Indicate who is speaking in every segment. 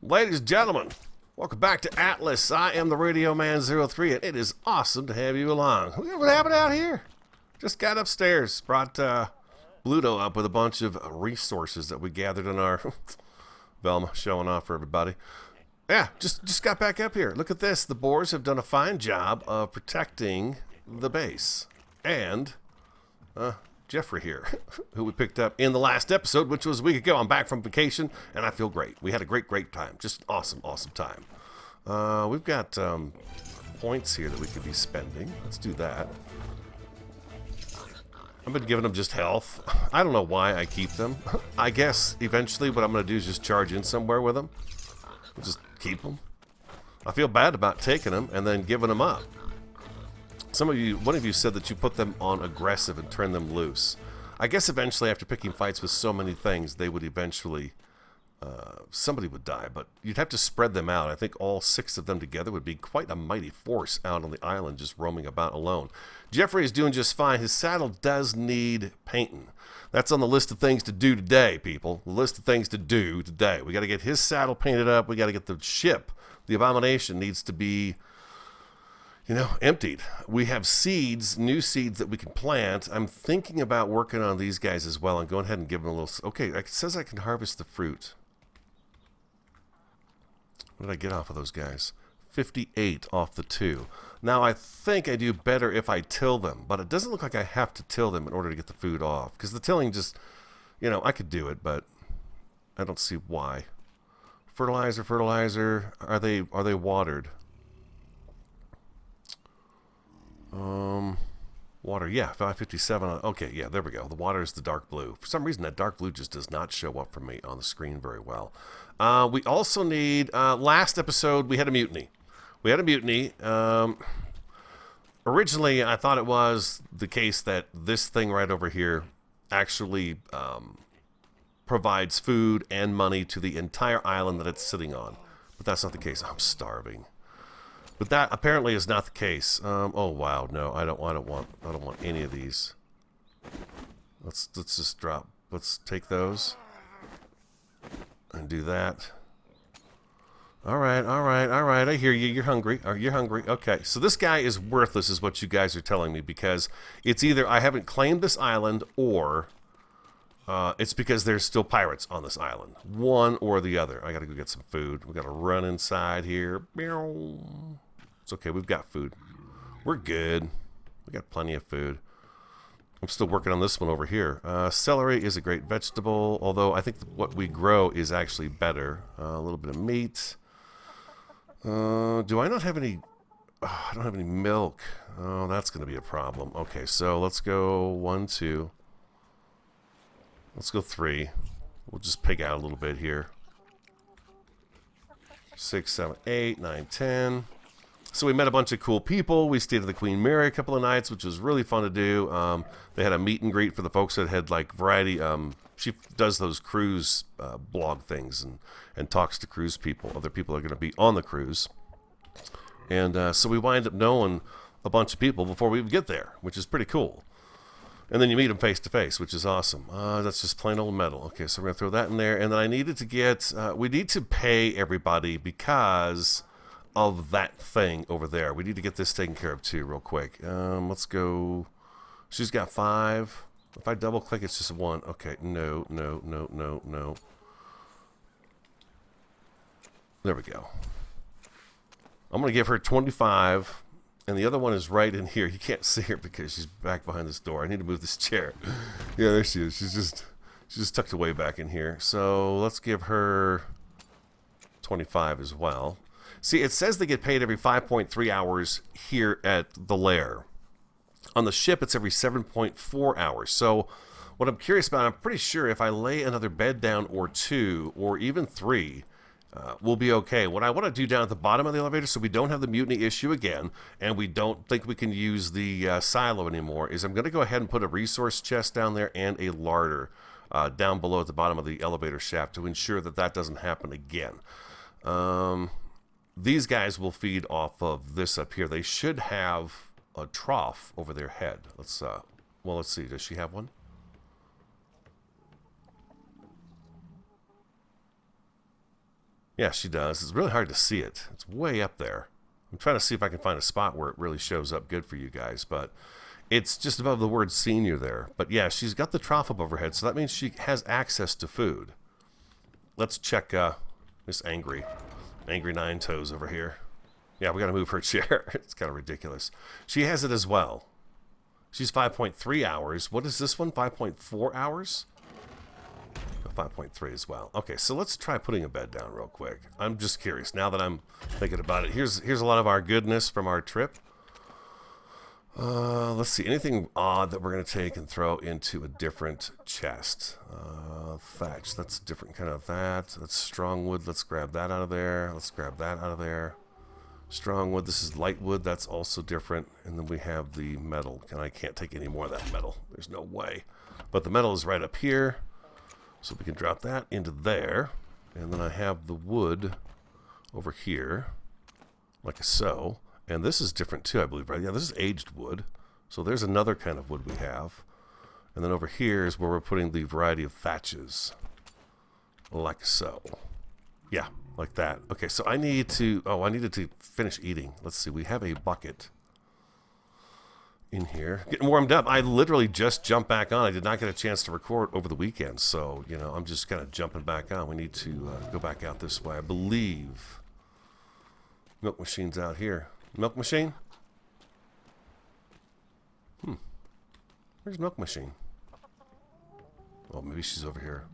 Speaker 1: Ladies and gentlemen, welcome back to Atlas. I am the Radio Man 03, and it is awesome to have you along. What happened out here? Just got upstairs, brought Bluto up with a bunch of resources that we gathered in our Velma, showing off for everybody. Yeah, just got back up here. Look at this. The boars have done a fine job of protecting the base. And Geoffrey here, who we picked up in the last episode, which was a week ago. I'm back from vacation, and I feel great. We had a great time. Just an awesome time. We've got points here that we could be spending. Let's do that. I've been giving them just health. I don't know why I keep them. I guess eventually what I'm going to do is just charge in somewhere with them. We'll just keep them. I feel bad about taking them and then giving them up. One of you said that you put them on aggressive and turn them loose. I guess eventually, after picking fights with so many things, they would eventually, somebody would die, but you'd have to spread them out. I think all 6 of them together would be quite a mighty force out on the island, just roaming about alone. Geoffrey is doing just fine. His saddle does need painting. That's on the list of things to do today, people. The list of things to do today. We got to get his saddle painted up. We got to get the ship. The Abomination needs to be, emptied. We have seeds, new seeds that we can plant. I'm thinking about working on these guys as well and going ahead and give them a little... Okay, it says I can harvest the fruit. What did I get off of those guys? 58 off the 2. Now, I think I do better if I till them, but it doesn't look like I have to till them in order to get the food off. Because the tilling just... I could do it, but I don't see why. Fertilizer. Are they watered? Water, yeah, 557. Okay, yeah, there we go. The water is the dark blue. For some reason, that dark blue just does not show up for me on the screen very well. We also need, last episode, we had a mutiny. Originally, I thought it was the case that this thing right over here actually provides food and money to the entire island that it's sitting on. But that's not the case. I'm starving. But that apparently is not the case. Oh wow, no, I don't want any of these. Let's just drop. Let's take those and do that. All right. I hear you. You're hungry. You're hungry. Okay, so this guy is worthless, is what you guys are telling me, because it's either I haven't claimed this island or it's because there's still pirates on this island. One or the other. I gotta go get some food. We gotta run inside here. It's okay, we've got food. We're good. We got plenty of food. I'm still working on this one over here. Celery is a great vegetable, although I think what we grow is actually better. A little bit of meat. Do I not have any... I don't have any milk. Oh, that's going to be a problem. Okay, so let's go 1, 2. Let's go 3. We'll just pig out a little bit here. 6, 7, 8, 9, 10. So we met a bunch of cool people. We stayed at the Queen Mary a couple of nights, which was really fun to do. They had a meet and greet for the folks that had like variety. She does those cruise blog things and talks to cruise people, other people that are going to be on the cruise. And so we wind up knowing a bunch of people before we get there, which is pretty cool. And then you meet them face to face, which is awesome. That's just plain old metal. Okay, so we're going to throw that in there. And then I needed to get, we need to pay everybody because of that thing over there. We need to get this taken care of too real quick. Let's go. She's got 5. If I double click, it's just 1. Okay, no. There we go. I'm going to give her 25. And the other one is right in here. You can't see her because she's back behind this door. I need to move this chair. Yeah, there she is. She's just tucked away back in here. So let's give her 25 as well. See, it says they get paid every 5.3 hours here at the lair. On the ship, it's every 7.4 hours. So what I'm curious about, I'm pretty sure if I lay another bed down or 2 or even 3, we'll be okay. What I want to do down at the bottom of the elevator so we don't have the mutiny issue again and we don't think we can use the silo anymore is I'm going to go ahead and put a resource chest down there and a larder down below at the bottom of the elevator shaft to ensure that that doesn't happen again. These guys will feed off of this up here. They should have a trough over their head. Let's see. Does she have one? Yeah, she does. It's really hard to see it. It's way up there. I'm trying to see if I can find a spot where it really shows up good for you guys, but it's just above the word senior there. But yeah, she's got the trough up overhead, so that means she has access to food. Let's check this Angry Nine Toes over here. Yeah, we got to move her chair. It's kind of ridiculous. She has it as well. She's 5.3 hours. What is this one? 5.4 hours? 5.3 as well. Okay, so let's try putting a bed down real quick. I'm just curious. Now that I'm thinking about it, here's a lot of our goodness from our trip. Let's see. Anything odd that we're going to take and throw into a different chest. Thatch. That's a different kind of that. That's strong wood. Let's grab that out of there. Let's grab that out of there. Strong wood. This is light wood. That's also different. And then we have the metal. And I can't take any more of that metal. There's no way. But the metal is right up here. So we can drop that into there. And then I have the wood over here. Like so. And this is different too, I believe, right? Yeah, this is aged wood. So there's another kind of wood we have. And then over here is where we're putting the variety of thatches. Like so. Yeah, like that. Okay, so I need to... Oh, I needed to finish eating. Let's see, we have a bucket in here. Getting warmed up. I literally just jumped back on. I did not get a chance to record over the weekend. So, you know, I'm just kind of jumping back on. We need to go back out this way. I believe milk machine's out here. Milk machine? Where's milk machine? Oh, maybe she's over here.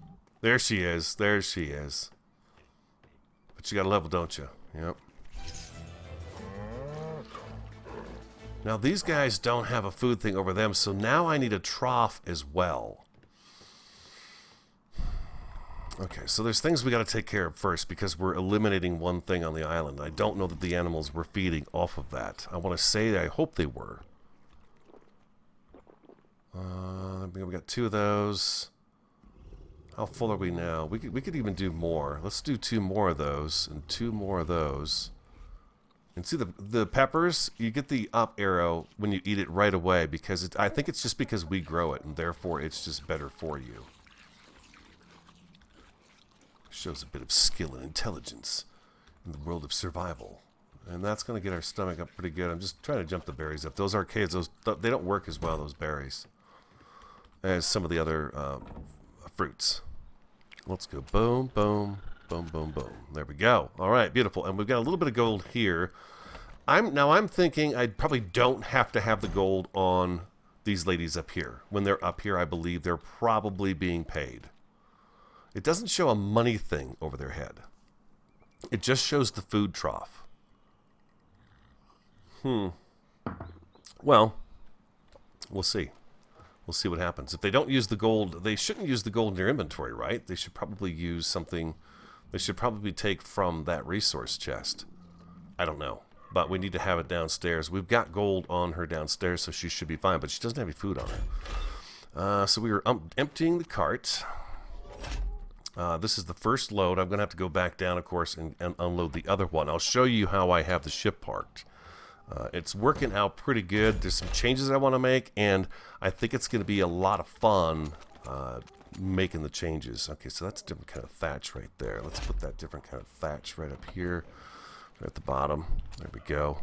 Speaker 1: There she is. There she is. But you got a level, don't you? Yep. Now, these guys don't have a food thing over them, so now I need a trough as well. Okay, so there's things we got to take care of first because we're eliminating one thing on the island. I don't know that the animals were feeding off of that. I want to say I hope they were. We got 2 of those. How full are we now? We could even do more. Let's do 2 more of those and 2 more of those. And see the peppers, you get the up arrow when you eat it right away because I think it's just because we grow it and therefore it's just better for you. Shows a bit of skill and intelligence in the world of survival. And that's going to get our stomach up pretty good. I'm just trying to jump the berries up. Those arcades, they don't work as well, those berries, as some of the other fruits. Let's go boom, boom, boom, boom, boom. There we go. All right, beautiful. And we've got a little bit of gold here. I'm thinking I probably don't have to have the gold on these ladies up here. When they're up here, I believe they're probably being paid. It doesn't show a money thing over their head. It just shows the food trough. Well, we'll see. We'll see what happens. If they don't use the gold, they shouldn't use the gold in their inventory, right? They should probably use something. They should probably take from that resource chest. I don't know. But we need to have it downstairs. We've got gold on her downstairs, so she should be fine. But she doesn't have any food on her. So we were emptying the cart. This is the first load. I'm going to have to go back down, of course, and unload the other one. I'll show you how I have the ship parked. It's working out pretty good. There's some changes that I want to make, and I think it's going to be a lot of fun making the changes. Okay, so that's a different kind of thatch right there. Let's put that different kind of thatch right up here, right at the bottom. There we go.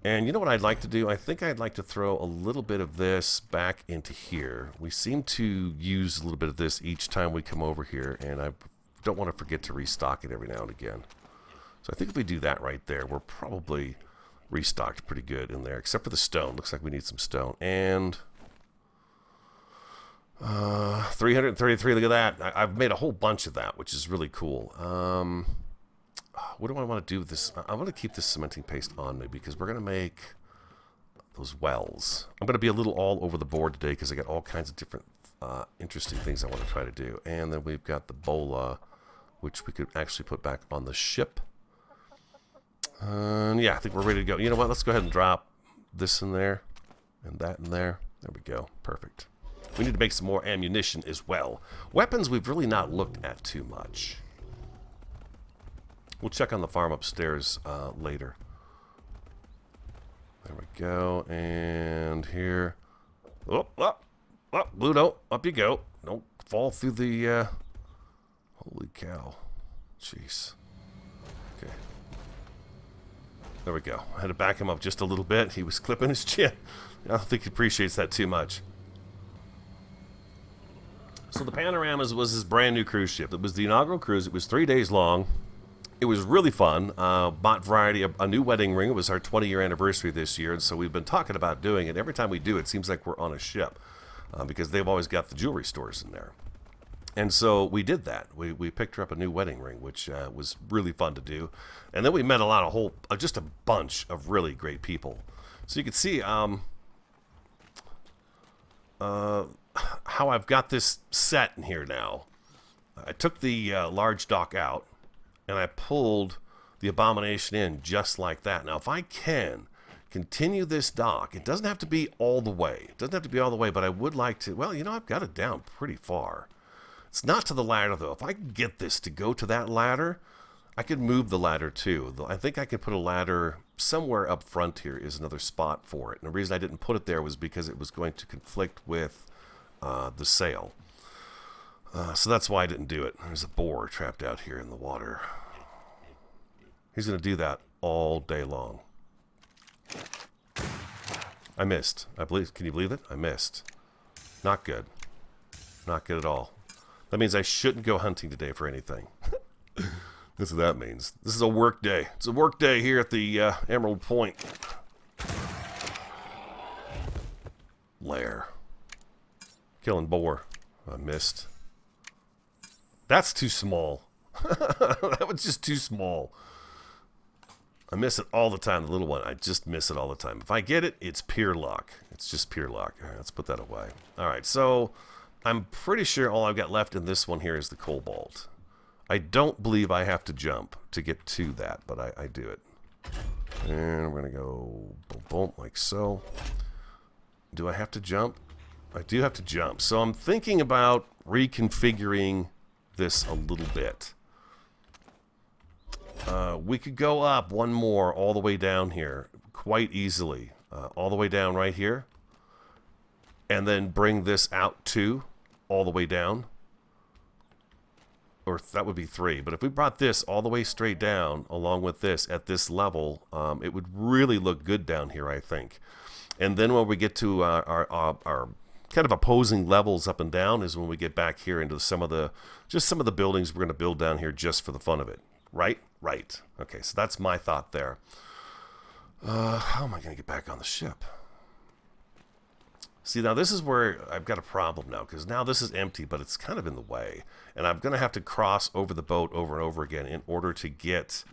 Speaker 1: And you know what I'd like to do? I think I'd like to throw a little bit of this back into here. We seem to use a little bit of this each time we come over here, and I don't want to forget to restock it every now and again. So I think if we do that right there, we're probably restocked pretty good in there, except for the stone. Looks like we need some stone. And 333, look at that. I've made a whole bunch of that, which is really cool. What do I want to do with this? I want to keep this cementing paste on me because we're going to make those wells. I'm going to be a little all over the board today because I got all kinds of different interesting things I want to try to do. And then we've got the bola, which we could actually put back on the ship. Yeah, I think we're ready to go. You know what? Let's go ahead and drop this in there and that in there. There we go. Perfect. We need to make some more ammunition as well. Weapons we've really not looked at too much. We'll check on the farm upstairs later. There we go. And here. Oh, Bluto, up you go. Don't fall through the... Holy cow. Jeez. There we go. I had to back him up just a little bit. He was clipping his chin. I don't think he appreciates that too much. So the Panoramas was his brand new cruise ship. It was the inaugural cruise. It was 3 days long. It was really fun. Bought Variety a new wedding ring. It was our 20-year anniversary this year, and so we've been talking about doing it. Every time we do, it seems like we're on a ship because they've always got the jewelry stores in there. And so we did that. We picked her up a new wedding ring, which was really fun to do. And then we met just a bunch of really great people. So you can see how I've got this set in here now. I took the large dock out, and I pulled the Abomination in just like that. Now, if I can continue this dock, it doesn't have to be all the way. It doesn't have to be all the way, but I would like to. Well, I've got it down pretty far. It's not to the ladder, though. If I can get this to go to that ladder, I could move the ladder, too. I think I could put a ladder somewhere up front here is another spot for it. And the reason I didn't put it there was because it was going to conflict with the sail. So that's why I didn't do it. There's a boar trapped out here in the water. He's going to do that all day long. I missed. Can you believe it? I missed. Not good. Not good at all. That means I shouldn't go hunting today for anything. That's what that means. This is a work day. It's a work day here at the Emerald Point lair. Killing boar. I missed. That's too small. That was just too small. I miss it all the time, the little one. I just miss it all the time. If I get it, it's pure luck. It's just pure luck. All right, let's put that away. All right, so I'm pretty sure all I've got left in this one here is the cobalt. I don't believe I have to jump to get to that, but I do it. And we're going to go boom, boom, like so. Do I have to jump? I do have to jump. So I'm thinking about reconfiguring this a little bit. We could go up one more all the way down here quite easily. All the way down right here. And then bring this out too, all the way down. Or that would be 3. But if we brought this all the way straight down, along with this at this level, it would really look good down here, I think. And then when we get to our kind of opposing levels up and down is when we get back here into some of the buildings we're going to build down here just for the fun of it. Right? Right. Okay, so that's my thought there. How am I going to get back on the ship? See, now this is where I've got a problem now, because now this is empty, but it's kind of in the way. And I'm going to have to cross over the boat over and over again in order to get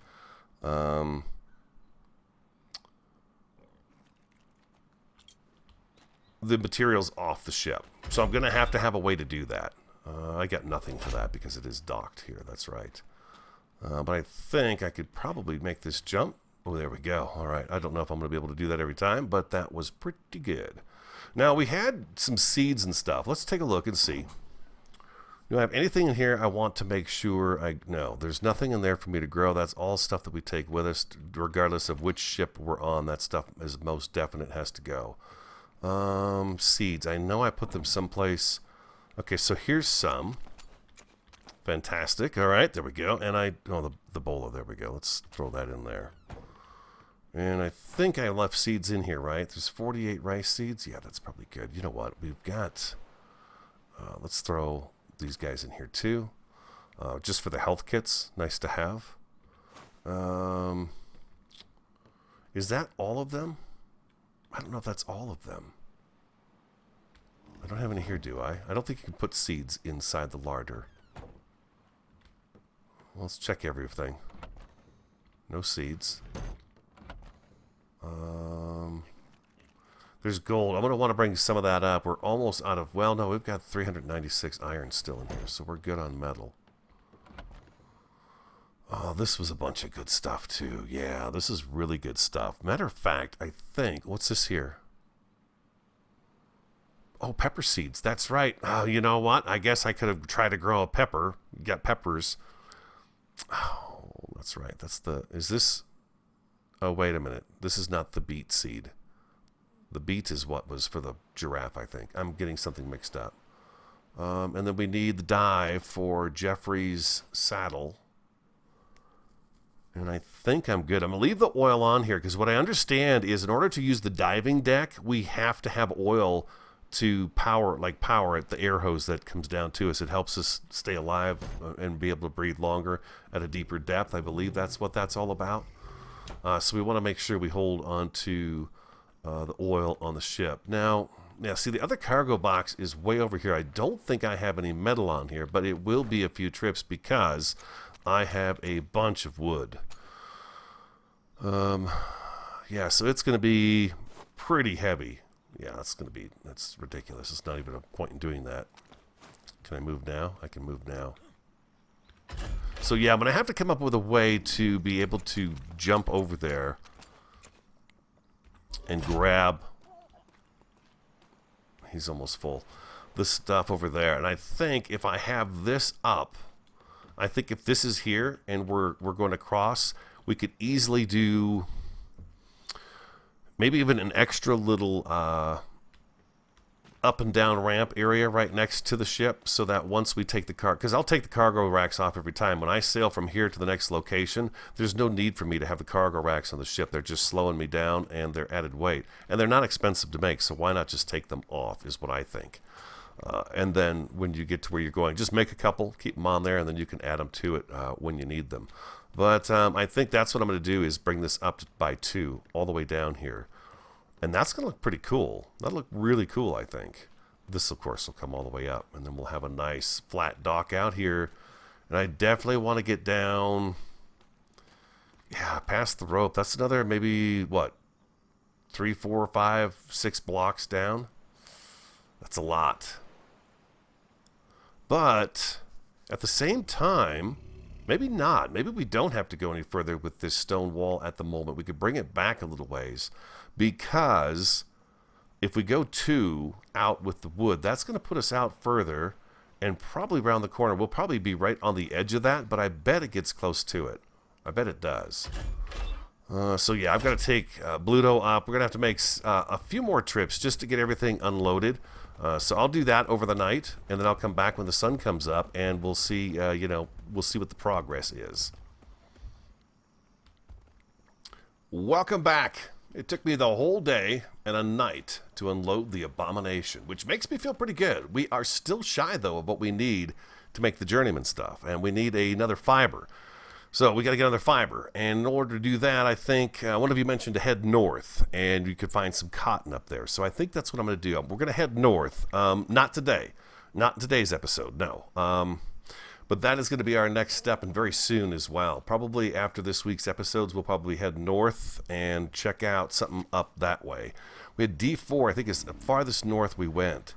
Speaker 1: the materials off the ship. So I'm going to have a way to do that. I got nothing for that because it is docked here. That's right. But I think I could probably make this jump. Oh, there we go. All right. I don't know if I'm going to be able to do that every time, but that was pretty good. Now, we had some seeds and stuff. Let's take a look and see. Do I have anything in here I want to make sure no, there's nothing in there for me to grow. That's all stuff that we take with us, regardless of which ship we're on. That stuff is most definite, has to go. Seeds. I know I put them someplace. Okay, so here's some. Fantastic. All right, there we go. And the bolo, there we go. Let's throw that in there. And I think I left seeds in here, right? There's 48 rice seeds. Yeah, that's probably good. You know what? We've got... let's throw these guys in here, too. Just for the health kits. Nice to have. Is that all of them? I don't know if that's all of them. I don't have any here, do I? I don't think you can put seeds inside the larder. Well, let's check everything. No seeds. There's gold. I'm going to want to bring some of that up. We're almost out of... Well, no, we've got 396 iron still in here, so we're good on metal. Oh, this was a bunch of good stuff, too. Yeah, this is really good stuff. Matter of fact, I think... What's this here? Oh, pepper seeds. That's right. Oh, you know what? I guess I could have tried to grow a pepper. Get peppers. Oh, that's right. That's the... Is this... Oh, wait a minute. This is not the beet seed. The beet is what was for the giraffe, I think. I'm getting something mixed up. And then we need the dye for Geoffrey's saddle. And I think I'm good. I'm going to leave the oil on here because what I understand is in order to use the diving deck, we have to have oil to power it, the air hose that comes down to us. It helps us stay alive and be able to breathe longer at a deeper depth. I believe that's what that's all about. So we want to make sure we hold on to the oil on the ship. Now, see, the other cargo box is way over here. I don't think I have any metal on here, but it will be a few trips because I have a bunch of wood. Yeah, so it's going to be pretty heavy. Yeah, that's ridiculous. It's not even a point in doing that. Can I move now? I can move now. So yeah, I'm going to have to come up with a way to be able to jump over there and grab, he's almost full, this stuff over there. And I think if I have this up, I think if this is here and we're going to cross, we could easily do maybe even an extra little up and down ramp area right next to the ship, so that once we take the car, because I'll take the cargo racks off every time. When I sail from here to the next location, there's no need for me to have the cargo racks on the ship. They're just slowing me down and they're added weight. And they're not expensive to make, so why not just take them off is what I think. And then when you get to where you're going, just make a couple, keep them on there, and then you can add them to it when you need them. But I think that's what I'm going to do, is bring this up by 2 all the way down here. And that's going to look pretty cool. That'll look really cool, I think. This, of course, will come all the way up. And then we'll have a nice flat dock out here. And I definitely want to get down, yeah, past the rope. That's another maybe, what, 3, 4, 5, 6 blocks down? That's a lot. But at the same time, maybe not. Maybe we don't have to go any further with this stone wall at the moment. We could bring it back a little ways. Because if we go 2 out with the wood, that's going to put us out further and probably around the corner. We'll probably be right on the edge of that, but I bet it gets close to it. I bet it does. So yeah, I've got to take Bluto up. We're going to have to make a few more trips just to get everything unloaded. So I'll do that over the night, and then I'll come back when the sun comes up, and we'll see, we'll see what the progress is. Welcome back. It took me the whole day and a night to unload the Abomination, which makes me feel pretty good. We are still shy, though, of what we need to make the journeyman stuff, and we need another fiber. So we got to get another fiber, and in order to do that, I think one of you mentioned to head north, and you could find some cotton up there. So I think that's what I'm going to do. We're going to head north. Not today. Not in today's episode, no. But that is going to be our next step, and very soon as well. Probably after this week's episodes, we'll probably head north and check out something up that way. We had D4, I think is the farthest north we went.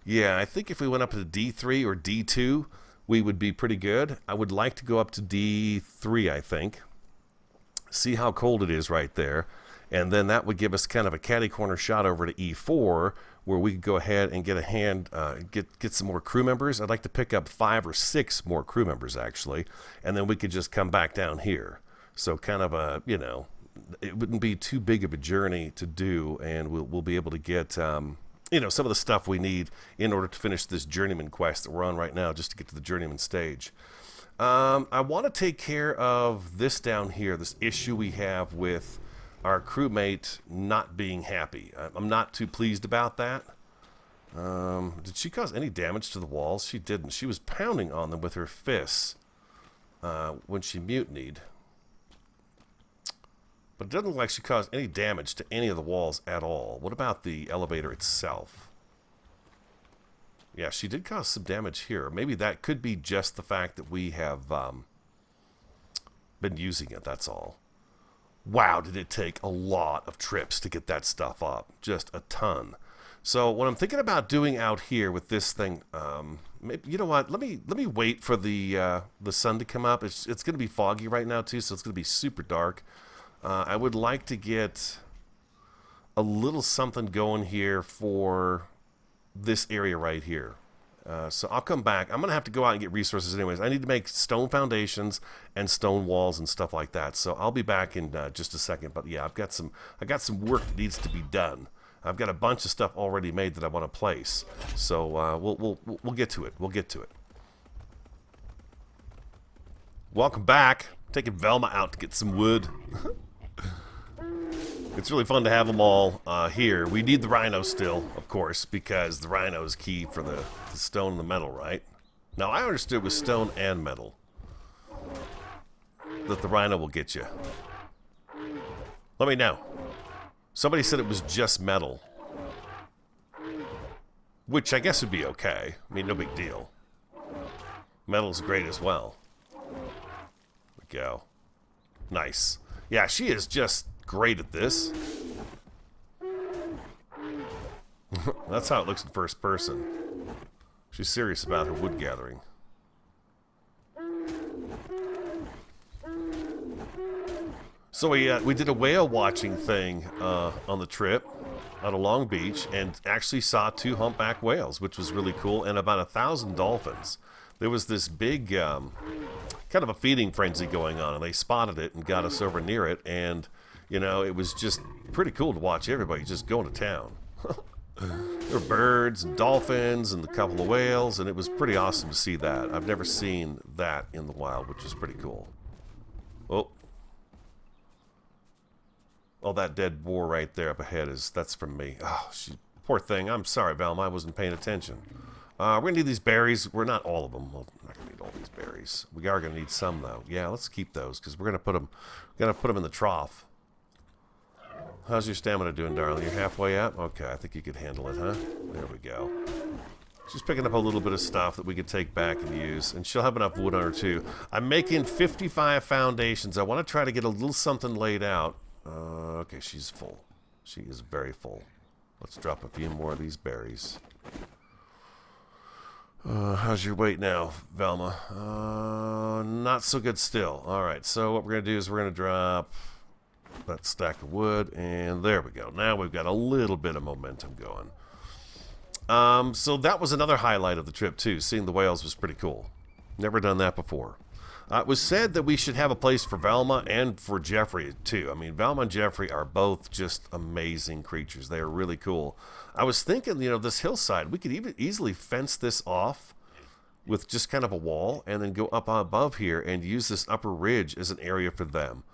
Speaker 1: Yeah, I think if we went up to D3 or D2, we would be pretty good. I would like to go up to D3, I think. See how cold it is right there. And then that would give us kind of a catty corner shot over to E4, where we could go ahead and get a hand, get some more crew members. I'd like to pick up 5 or 6 more crew members, actually, and then we could just come back down here. So kind of a, it wouldn't be too big of a journey to do, and we'll be able to get, some of the stuff we need in order to finish this journeyman quest that we're on right now, just to get to the journeyman stage. I want to take care of this down here, this issue we have with our crewmate not being happy. I'm not too pleased about that. Did she cause any damage to the walls? She didn't. She was pounding on them with her fists when she mutinied. But it doesn't look like she caused any damage to any of the walls at all. What about the elevator itself? Yeah, she did cause some damage here. Maybe that could be just the fact that we have been using it, that's all. Wow, did it take a lot of trips to get that stuff up. Just a ton. So what I'm thinking about doing out here with this thing, maybe, you know what? Let me wait for the sun to come up. It's going to be foggy right now too, so it's going to be super dark. I would like to get a little something going here for this area right here. So I'll come back. I'm going to have to go out and get resources anyways. I need to make stone foundations and stone walls and stuff like that. So I'll be back in just a second. But yeah, I got some work that needs to be done. I've got a bunch of stuff already made that I want to place. So we'll get to it. We'll get to it. Welcome back. Taking Velma out to get some wood. It's really fun to have them all here. We need the rhino still, of course, because the rhino is key for the stone and the metal, right? Now, I understood it was stone and metal that the rhino will get you. Let me know. Somebody said it was just metal, which I guess would be okay. I mean, no big deal. Metal's great as well. There we go. Nice. Yeah, she is just great at this. That's how it looks in first person. She's serious about her wood gathering. So we did a whale watching thing on the trip out of Long Beach and actually saw 2 humpback whales, which was really cool, and about 1,000 dolphins. There was this big kind of a feeding frenzy going on, and they spotted it and got us over near it, and you know, it was just pretty cool to watch everybody just going to town. There were birds and dolphins and a couple of whales, and it was pretty awesome to see that. I've never seen that in the wild, which was pretty cool. Oh, that dead boar right there up ahead that's from me. Oh, poor thing. I'm sorry, Velma. I wasn't paying attention. We're going to need these berries. We're not all of them. We're not going to need all these berries. We are going to need some, though. Yeah, let's keep those, because we're going to put them in the trough. How's your stamina doing, darling? You're halfway up? Okay, I think you could handle it, huh? There we go. She's picking up a little bit of stuff that we could take back and use, and she'll have enough wood on her, too. I'm making 55 foundations. I want to try to get a little something laid out. Okay, she's full. She is very full. Let's drop a few more of these berries. How's your weight now, Velma? Not so good still. Alright, so what we're going to do is we're going to drop that stack of wood, and there we go. Now we've got a little bit of momentum going. So that was another highlight of the trip, too. Seeing the whales was pretty cool. Never done that before. It was said that we should have a place for Velma and for Geoffrey, too. I mean, Velma and Geoffrey are both just amazing creatures. They are really cool. I was thinking, you know, this hillside, we could even easily fence this off with just kind of a wall and then go up above here and use this upper ridge as an area for them.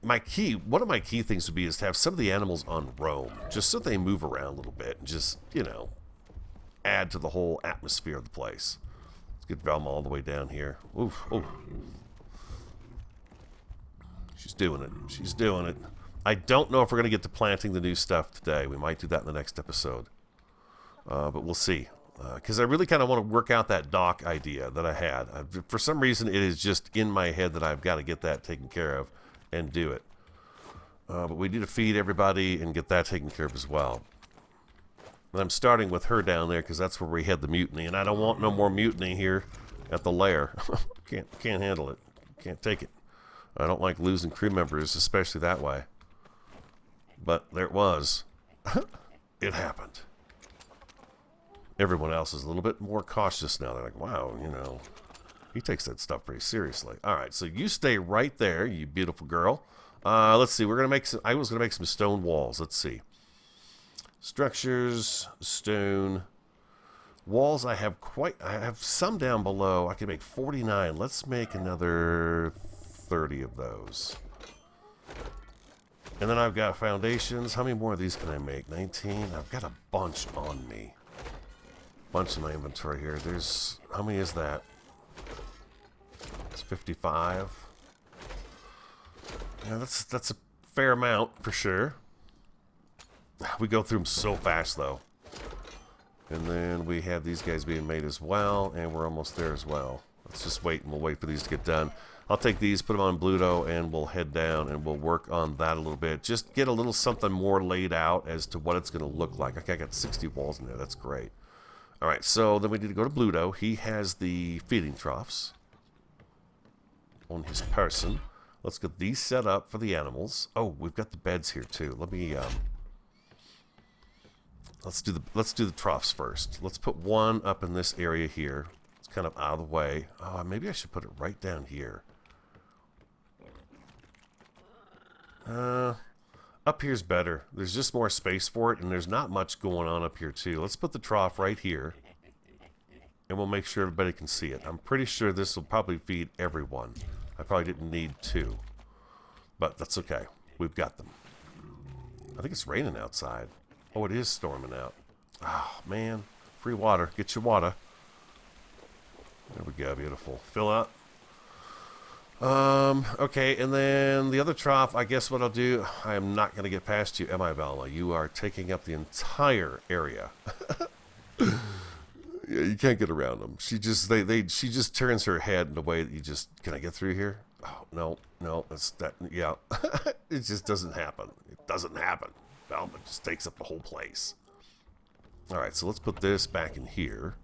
Speaker 1: One of my key things would be is to have some of the animals on roam, just so they move around a little bit and just, you know, add to the whole atmosphere of the place. Get Velma all the way down here. Oof, oh. She's doing it. She's doing it. I don't know if we're going to get to planting the new stuff today. We might do that in the next episode. But we'll see. Because I really kind of want to work out that dock idea that I had. For some reason, it is just in my head that I've got to get that taken care of and do it. But we need to feed everybody and get that taken care of as well. And I'm starting with her down there because that's where we had the mutiny, and I don't want no more mutiny here at the lair. Can't handle it. Can't take it. I don't like losing crew members, especially that way. But there it was. It happened. Everyone else is a little bit more cautious now. They're like, wow, you know, he takes that stuff pretty seriously. All right, so you stay right there, you beautiful girl. Let's see. We're gonna make some. I was gonna make some stone walls. Let's see. Structures, stone, walls. I have some down below. I can make 49. Let's make another 30 of those. And then I've got foundations. How many more of these can I make? 19. I've got a bunch on me. Bunch in my inventory here. There's, how many is that? It's 55. Yeah, that's a fair amount for sure. We go through them so fast, though. And then we have these guys being made as well, and we're almost there as well. Let's just wait, and we'll wait for these to get done. I'll take these, put them on Bluto, and we'll head down, and we'll work on that a little bit. Just get a little something more laid out as to what it's going to look like. Okay, I got 60 walls in there. That's great. All right, so then we need to go to Bluto. He has the feeding troughs on his person. Let's get these set up for the animals. Oh, we've got the beds here, too. Let me... Let's do the troughs first. Let's put one up in this area here. It's kind of out of the way. Oh, maybe I should put it right down here. Up here's better. There's just more space for it, and there's not much going on up here too. Let's put the trough right here, and we'll make sure everybody can see it. I'm pretty sure this will probably feed everyone. I probably didn't need 2. But that's okay. We've got them. I think it's raining outside. Oh, it is storming out. Oh, man. Free water. Get your water. There we go. Beautiful. Fill up. Okay, and then the other trough, I guess what I'll do, I am not going to get past you, am I, Velma? You are taking up the entire area. Yeah, you can't get around them. She just, she just turns her head in a way that you just, can I get through here? Oh, no, that's that, yeah. It just doesn't happen. It doesn't happen. Velma just takes up the whole place. All right, so let's put this back in here.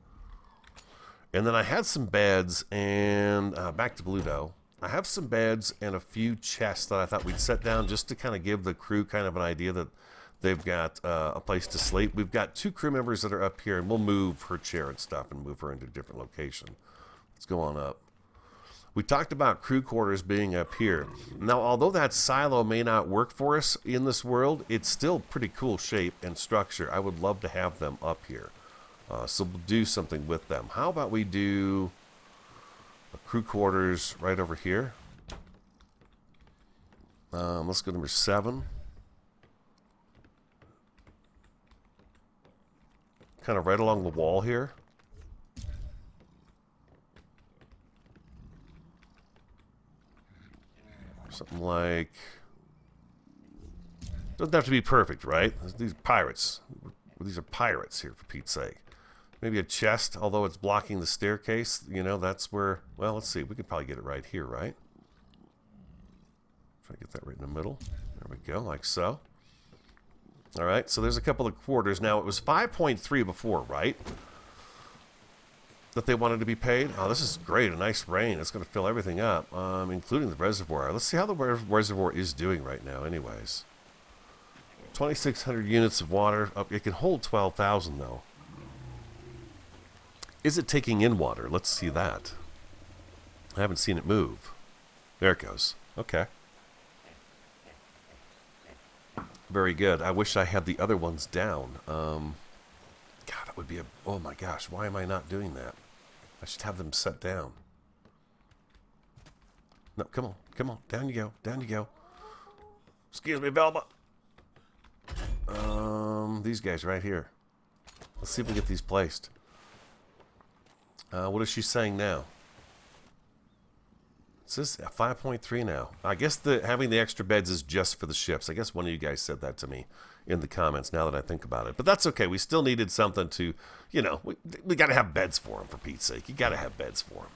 Speaker 1: And then I had some beds, and back to Bluto. I have some beds and a few chests that I thought we'd set down just to kind of give the crew kind of an idea that they've got a place to sleep. We've got 2 crew members that are up here, and we'll move her chair and stuff and move her into a different location. Let's go on up. We talked about crew quarters being up here. Now, although that silo may not work for us in this world, it's still pretty cool shape and structure. I would love to have them up here. So we'll do something with them. How about we do crew quarters right over here? Let's go number 7. Kind of right along the wall here. Something like... Doesn't have to be perfect, right? These pirates. These are pirates here, for Pete's sake. Maybe a chest, although it's blocking the staircase. You know, that's where... Well, let's see. We could probably get it right here, right? Try to get that right in the middle. There we go, like so. All right, so there's a couple of quarters. Now, it was 5.3 before, right? That they wanted to be paid. Oh, this is great. A nice rain. It's going to fill everything up, including the reservoir. Let's see how the reservoir is doing right now, anyways. 2,600 units of water. Oh, it can hold 12,000, though. Is it taking in water? Let's see that. I haven't seen it move. There it goes. Okay. Very good. I wish I had the other ones down. God, that would be a... Oh my gosh, why am I not doing that? I should have them set down. No, come on. Come on. Down you go. Down you go. Excuse me, Velma. These guys right here. Let's see if we can get these placed. What is she saying now? It says 5.3 now. I guess having the extra beds is just for the ships. I guess one of you guys said that to me in the comments now that I think about it. But that's okay. We still needed something to, you know, we got to have beds for them, for Pete's sake. You got to have beds for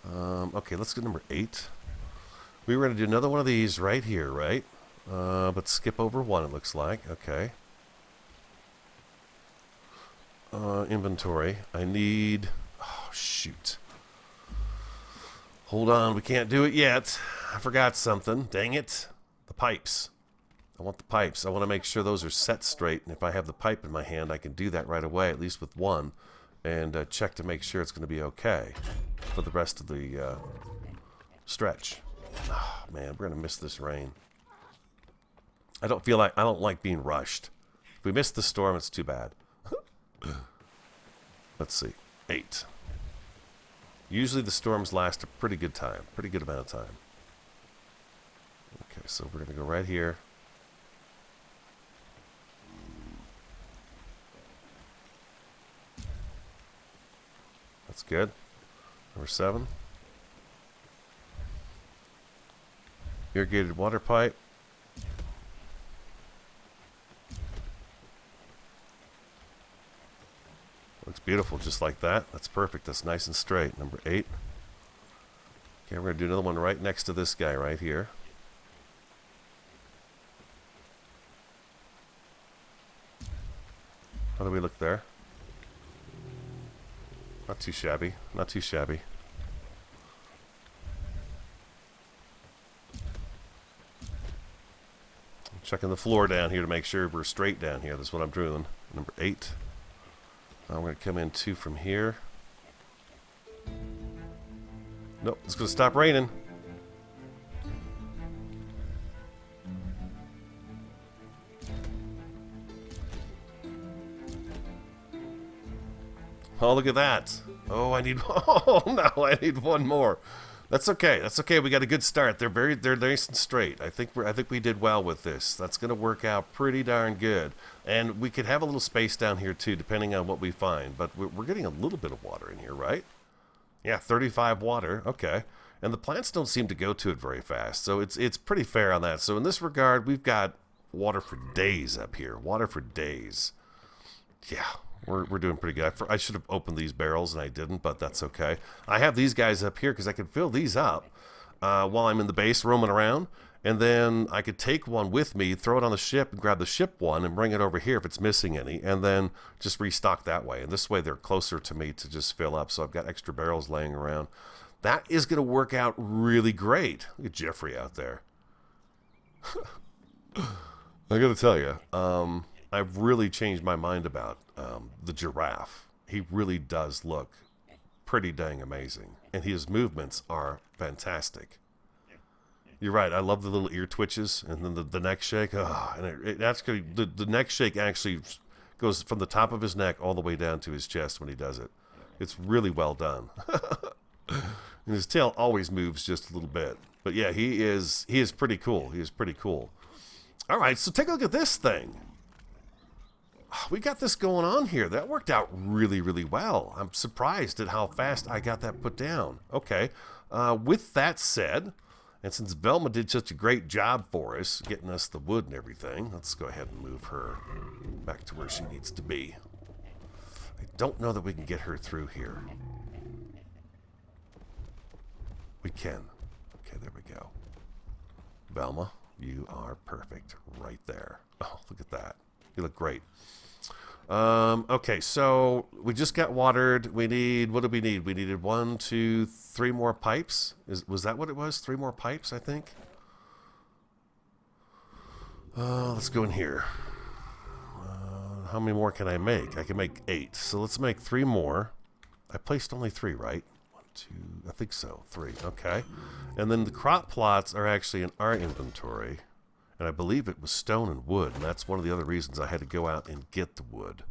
Speaker 1: them. Okay, let's go number 8. We were going to do another one of these right here, right? But skip over 1, it looks like. Okay. Inventory. I need... Oh, shoot. Hold on, we can't do it yet. I forgot something. Dang it. The pipes. I want the pipes. I want to make sure those are set straight. And if I have the pipe in my hand, I can do that right away, at least with 1. And check to make sure it's going to be okay for the rest of the stretch. Oh, man, we're going to miss this rain. I don't like being rushed. If we miss the storm, it's too bad. Let's see. 8. Usually the storms last a pretty good time. Pretty good amount of time. Okay, so we're going to go right here. That's good. Number 7. Irrigated water pipe. Looks beautiful just like that. That's perfect. That's nice and straight. Number 8. Okay, we're going to do another one right next to this guy right here. How do we look there? Not too shabby. Not too shabby. I'm checking the floor down here to make sure we're straight down here. That's what I'm doing. Number 8. Now we're going to come in 2 from here. Nope, it's going to stop raining. Oh, look at that. Oh, I need... Oh, no, I need 1 more. That's okay. That's okay. We got a good start. They're nice and straight. I think we did well with this. That's gonna work out pretty darn good. And we could have a little space down here too, depending on what we find. But we're getting a little bit of water in here, right? Yeah, 35 water. Okay. And the plants don't seem to go to it very fast, so it's pretty fair on that. So in this regard, we've got water for days up here. Water for days. Yeah, we're doing pretty good. I should have opened these barrels and I didn't, but that's okay. I have these guys up here because I can fill these up while I'm in the base roaming around, and then I could take one with me, throw it on the ship, and grab the ship one and bring it over here if it's missing any, and then just restock that way. And this way they're closer to me to just fill up, so I've got extra barrels laying around. That is going to work out really great. Look at Geoffrey out there. I got to tell you, I've really changed my mind about the giraffe. He really does look pretty dang amazing, and his movements are fantastic. You're right. I love the little ear twitches and then the neck shake. Oh, and it actually the neck shake actually goes from the top of his neck all the way down to his chest when he does it. It's really well done. And his tail always moves just a little bit. But yeah, he is pretty cool. He is pretty cool. All right, so take a look at this thing. We got this going on here. That worked out really, really well. I'm surprised at how fast I got that put down. Okay. With that said, and since Velma did such a great job for us, getting us the wood and everything, let's go ahead and move her back to where she needs to be. I don't know that we can get her through here. We can. Okay, there we go. Velma, you are perfect right there. Oh, look at that. You look great. Okay, so we just got watered. We need, what do we need? We needed 1, 2, 3 more pipes. Was that what it was? 3 more pipes, I think. Let's go in here. How many more can I make? I can make 8. So let's make 3 more. I placed only 3, right? 1, 2, I think so. 3, okay. And then the crop plots are actually in our inventory. And I believe it was stone and wood, and that's one of the other reasons I had to go out and get the wood.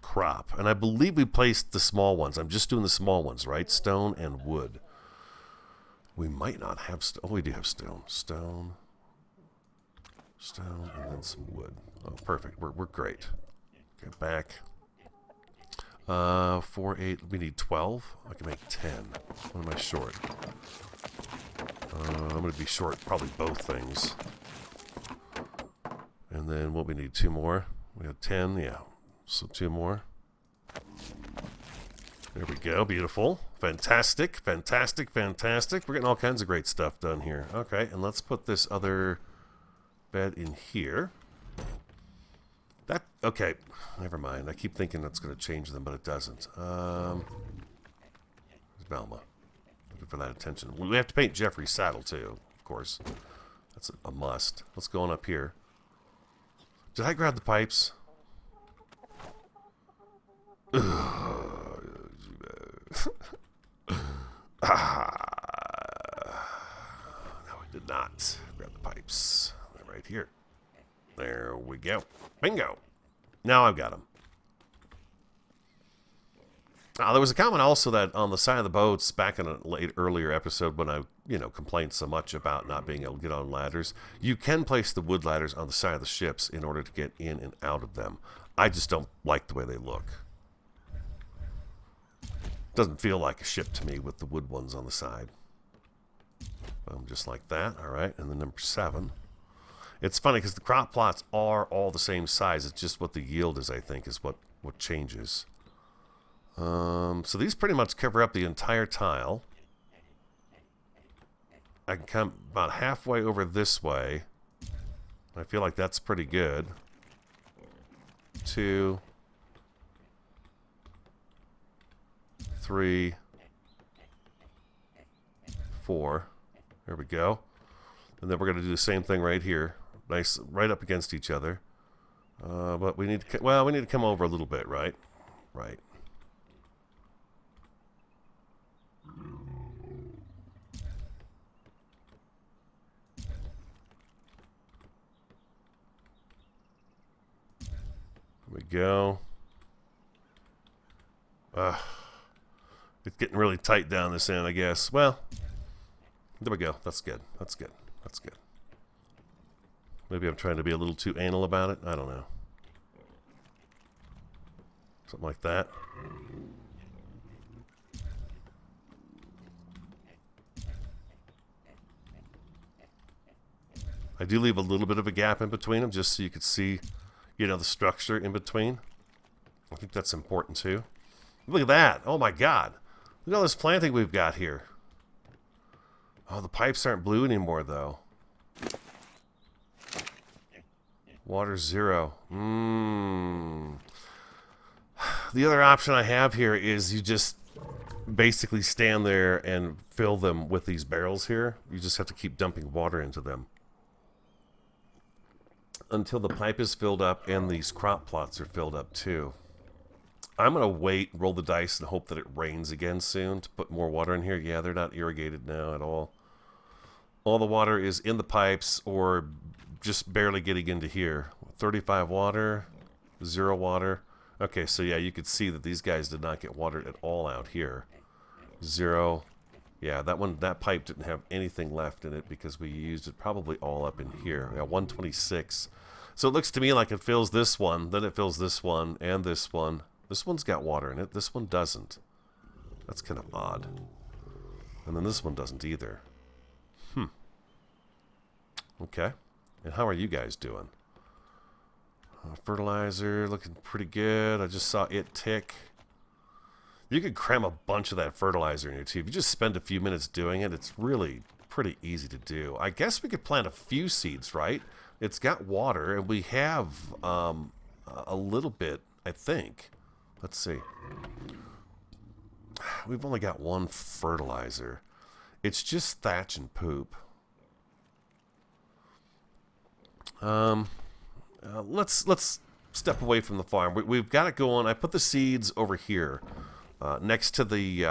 Speaker 1: Crop. And I believe we placed the small ones. I'm just doing the small ones, right? Stone and wood. We might not have stone. Oh, we do have stone. Stone, and then some wood. Oh, perfect. We're great. Okay, back. 4, 8. We need 12. I can make 10. What am I short? I'm going to be short probably both things. And then what we need, 2 more. We have 10, yeah. So 2 more. There we go, beautiful. Fantastic, fantastic, fantastic. We're getting all kinds of great stuff done here. Okay, and let's put this other bed in here. That, okay, never mind. I keep thinking that's going to change them, but it doesn't. There's Velma. Looking for that attention. We have to paint Geoffrey's saddle too, of course. That's a must. Let's go on up here. Did I grab the pipes? No, I did not grab the pipes. They're right here. There we go. Bingo. Now I've got them. There was a comment also that on the side of the boats back in a earlier episode when I, complained so much about not being able to get on ladders. You can place the wood ladders on the side of the ships in order to get in and out of them. I just don't like the way they look. Doesn't feel like a ship to me with the wood ones on the side. Just like that. All right. And then number 7. It's funny because the crop plots are all the same size. It's just what the yield is, I think, is what changes. So these pretty much cover up the entire tile. I can come about halfway over this way. I feel like that's pretty good. 2, 3, 4. There we go. And then we're going to do the same thing right here. Nice, right up against each other. But we need to, we need to come over a little bit, right? Right. There we go. It's getting really tight down this end, I guess. Well, There we go. That's good. That's good. That's good. Maybe I'm trying to be a little too anal about it. I don't know. Something like that. I do leave a little bit of a gap in between them just so you could see, you know, the structure in between. I think that's important too. Look at that. Oh my God. Look at all this planting we've got here. Oh, the pipes aren't blue anymore though. Water 0. The other option I have here is you just basically stand there and fill them with these barrels here. You just have to keep dumping water into them until the pipe is filled up and these crop plots are filled up too. I'm going to wait, roll the dice, and hope that it rains again soon to put more water in here. Yeah, they're not irrigated now at all. All the water is in the pipes or just barely getting into here. 35 water, 0 water. Okay, so yeah, you could see that these guys did not get watered at all out here. 0. Yeah, that pipe didn't have anything left in it because we used it probably all up in here. Yeah, 126. So it looks to me like it fills this one, then it fills this one, and this one. This one's got water in it. This one doesn't. That's kind of odd. And then this one doesn't either. Okay. And how are you guys doing? Fertilizer looking pretty good. I just saw it tick. You could cram a bunch of that fertilizer in here too. If you just spend a few minutes doing it, it's really pretty easy to do. I guess we could plant a few seeds, right? It's got water, and we have a little bit, I think. Let's see. We've only got one fertilizer. It's just thatch and poop. Let's step away from the farm. We've got it going. I put the seeds over here next to the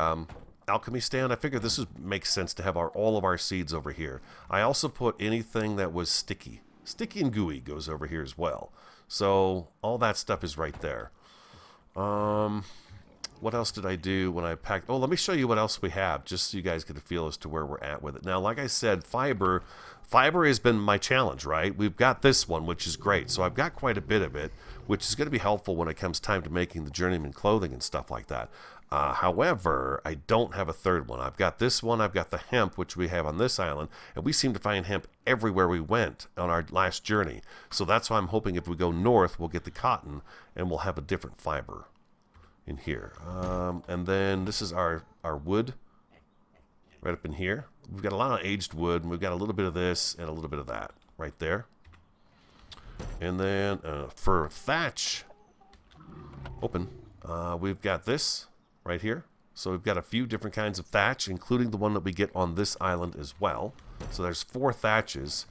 Speaker 1: alchemy stand. I figured this would make sense to have all of our seeds over here. I also put anything that was sticky. Sticky and gooey goes over here as well. So all that stuff is right there. What else did I do when I packed? Oh, let me show you what else we have, just so you guys get a feel as to where we're at with it. Now, like I said, fiber has been my challenge, right? We've got this one, which is great. So I've got quite a bit of it, which is going to be helpful when it comes time to making the journeyman clothing and stuff like that. However, I don't have a third one. I've got this one. I've got the hemp, which we have on this island, and we seem to find hemp everywhere we went on our last journey. So that's why I'm hoping if we go north, we'll get the cotton, and we'll have a different fiber in here. And then this is our wood right up in here. We've got a lot of aged wood, and we've got a little bit of this and a little bit of that right there. And then for thatch, open, we've got this right here. So we've got a few different kinds of thatch, including the one that we get on this island as well. So there's 4 thatches.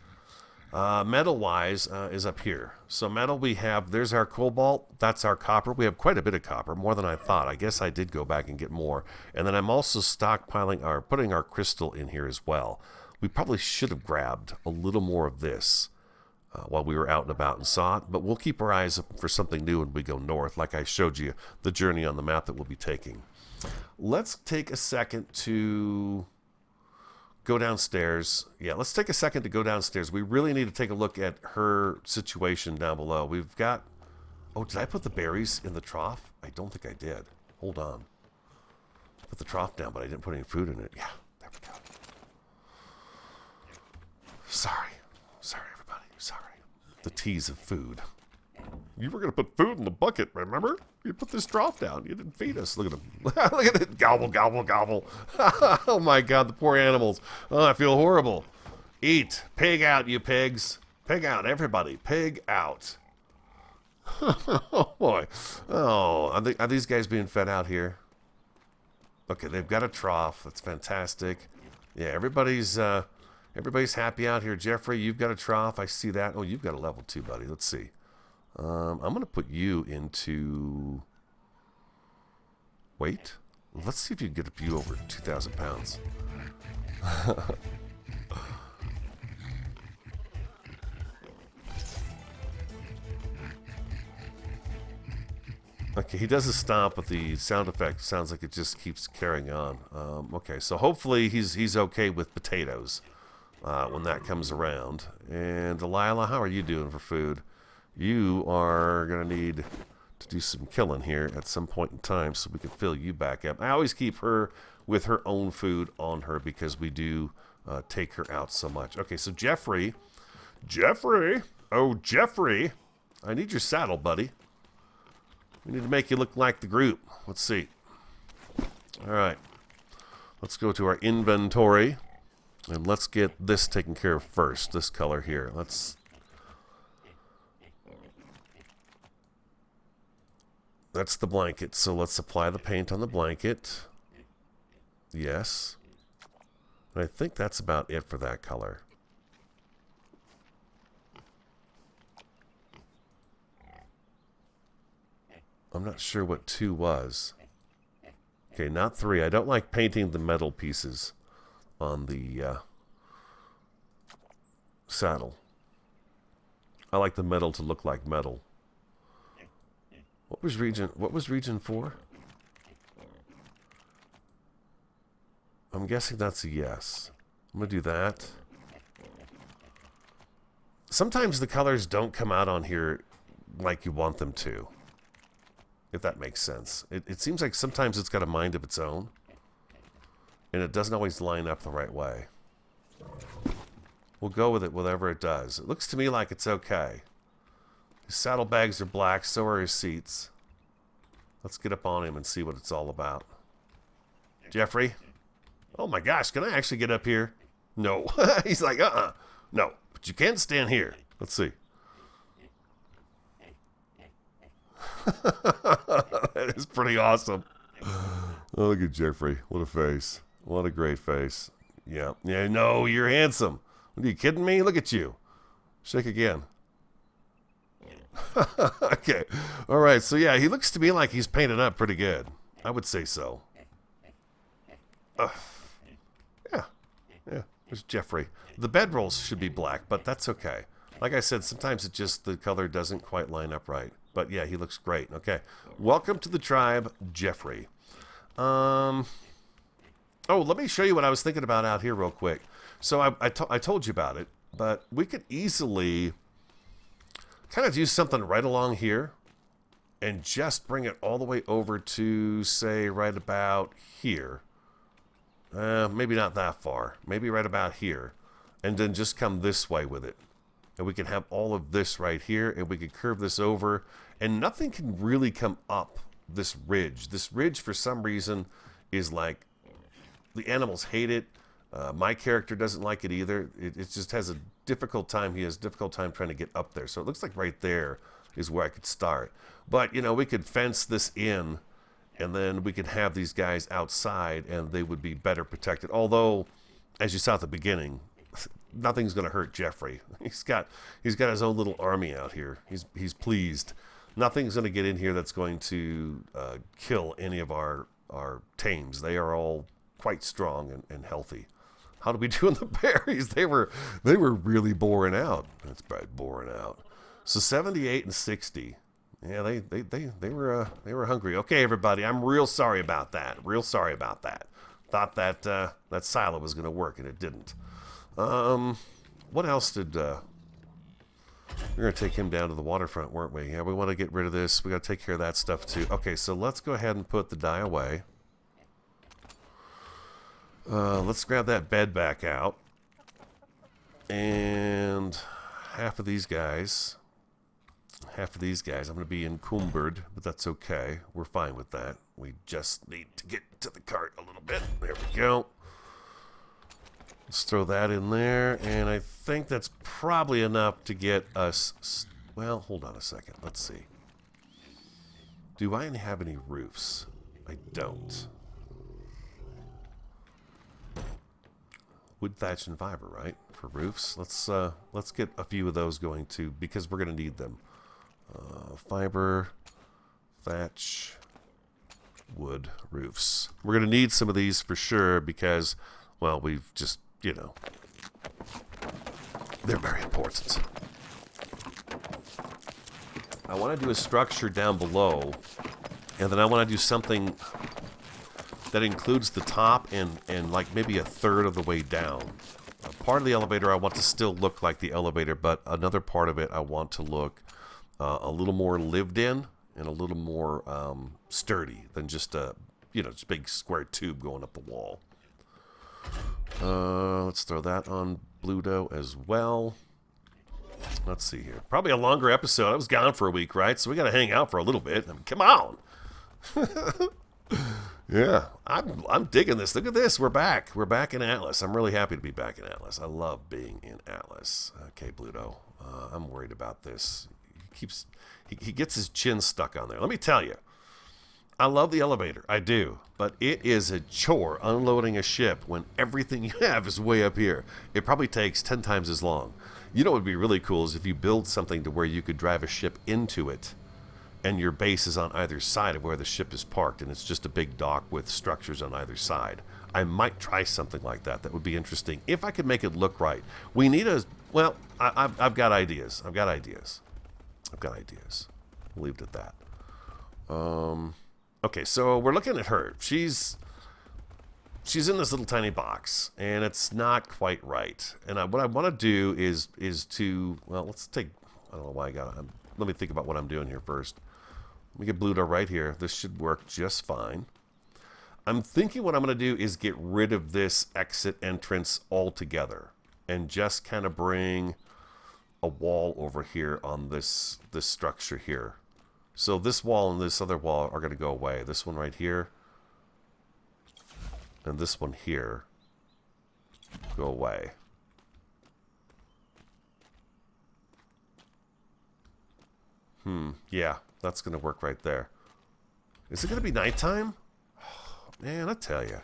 Speaker 1: Metal-wise is up here. So metal we have, there's our cobalt, that's our copper. We have quite a bit of copper, more than I thought. I guess I did go back and get more. And then I'm also stockpiling, putting our crystal in here as well. We probably should have grabbed a little more of this while we were out and about and saw it. But we'll keep our eyes up for something new when we go north, like I showed you the journey on the map that we'll be taking. Let's take a second to go downstairs. Yeah, let's take a second to go downstairs. We really need to take a look at her situation down below. We've got... Oh, did I put the berries in the trough? I don't think I did. Hold on. I put the trough down, but I didn't put any food in it. Yeah, there we go. Sorry. Sorry, everybody. Sorry. The tease of food. You were going to put food in the bucket, remember? You put this trough down. You didn't feed us. Look at them. Look at it. Gobble, gobble, gobble. Oh, my God. The poor animals. Oh, I feel horrible. Eat. Pig out, you pigs. Pig out, everybody. Pig out. Oh, boy. Oh, are these guys being fed out here? Okay, they've got a trough. That's fantastic. Yeah, everybody's happy out here. Geoffrey, you've got a trough. I see that. Oh, you've got a level 2, buddy. Let's see. I'm going to put you into... Wait. Let's see if you can get you over 2,000 pounds. Okay, he doesn't stop, but the sound effect sounds like it just keeps carrying on. Okay, so hopefully he's okay with potatoes when that comes around. And Delilah, how are you doing for food? You are going to need to do some killing here at some point in time so we can fill you back up. I always keep her with her own food on her because we do take her out so much. Okay, so Geoffrey. Oh, Geoffrey. I need your saddle, buddy. We need to make you look like the group. Let's see. All right. Let's go to our inventory. And let's get this taken care of first. This color here. That's the blanket. So let's apply the paint on the blanket. Yes. And I think that's about it for that color. I'm not sure what 2 was. Okay, not 3. I don't like painting the metal pieces on the saddle. I like the metal to look like metal. What was region 4? I'm guessing that's a yes. I'm gonna do that. Sometimes the colors don't come out on here like you want them to, if that makes sense. It seems like sometimes it's got a mind of its own, and it doesn't always line up the right way. We'll go with it whatever it does. It looks to me like it's okay. His saddlebags are black, so are his seats. Let's get up on him and see what it's all about. Geoffrey? Oh my gosh, can I actually get up here? No. He's like, no, but you can stand here. Let's see. That is pretty awesome. Oh, look at Geoffrey. What a face. What a great face. Yeah. Yeah, no, you're handsome. What, are you kidding me? Look at you. Shake again. Okay. All right. So, yeah, he looks to me like he's painted up pretty good. I would say so. Yeah. Yeah. There's Geoffrey. The bedrolls should be black, but that's okay. Like I said, sometimes it just, the color doesn't quite line up right. But, yeah, he looks great. Okay. Welcome to the tribe, Geoffrey. Oh, let me show you what I was thinking about out here real quick. So I told you about it, but we could easily kind of do something right along here and just bring it all the way over to, say, right about here. Maybe not that far. Maybe right about here. And then just come this way with it. And we can have all of this right here, and we can curve this over, and nothing can really come up this ridge. This ridge, for some reason, is like, the animals hate it. My character doesn't like it either. It just has a difficult time. He has a difficult time trying to get up there. So it looks like right there is where I could start. But, you know, we could fence this in, and then we could have these guys outside, and they would be better protected. Although, as you saw at the beginning, nothing's going to hurt Geoffrey. He's got his own little army out here. He's pleased. Nothing's going to get in here that's going to kill any of our tames. They are all quite strong and healthy. How do we do in the berries? They were really boring out. That's bad, boring out. So 78 and 60. Yeah, they were hungry. Okay, everybody, I'm real sorry about that. Real sorry about that. Thought that that silo was going to work, and it didn't. What else did... we're going to take him down to the waterfront, weren't we? Yeah, we want to get rid of this. We got to take care of that stuff, too. Okay, so let's go ahead and put the dye away. Let's grab that bed back out. And half of these guys, I'm going to be encumbered, but that's okay. We're fine with that. We just need to get to the cart a little bit. There we go. Let's throw that in there, and I think that's probably enough to get us... Well, hold on a second. Let's see. Do I have any roofs? I don't. Wood, thatch, and fiber, right? For roofs. Let's get a few of those going too, because we're going to need them. Fiber, thatch, wood, roofs. We're going to need some of these for sure because, well, we've just... You know, they're very important. I want to do a structure down below And then I want to do something that includes the top and like maybe a third of the way down. Part of the elevator I want to still look like the elevator, but another part of it I want to look a little more lived in and a little more sturdy than just a, just big square tube going up the wall. Let's throw that on Bluto as well. Let's see here. Probably a longer episode. I was gone for a week, right? So we got to hang out for a little bit. I mean, come on. Yeah, I'm digging this. Look at this. We're back. We're back in Atlas. I'm really happy to be back in Atlas. I love being in Atlas. Okay, Bluto. I'm worried about this. He gets his chin stuck on there. Let me tell you. I love the elevator. I do. But it is a chore unloading a ship when everything you have is way up here. It probably takes 10 times as long. You know what would be really cool is if you build something to where you could drive a ship into it and your base is on either side of where the ship is parked and it's just a big dock with structures on either side. I might try something like that. That would be interesting if I could make it look right. We need a... Well, I've got ideas. I've got ideas. We'll leave it at that. Okay, so we're looking at her. She's in this little tiny box, and it's not quite right. And what I want to do is to... Well, let's take... I don't know why I got it. Let me think about what I'm doing here first. Let me get Bluto right here. This should work just fine. I'm thinking what I'm going to do is get rid of this exit entrance altogether and just kind of bring a wall over here on this structure here. So this wall and this other wall are going to go away. This one right here and this one here go away. Yeah, that's going to work right there. Is it going to be nighttime? Oh, man, I tell you.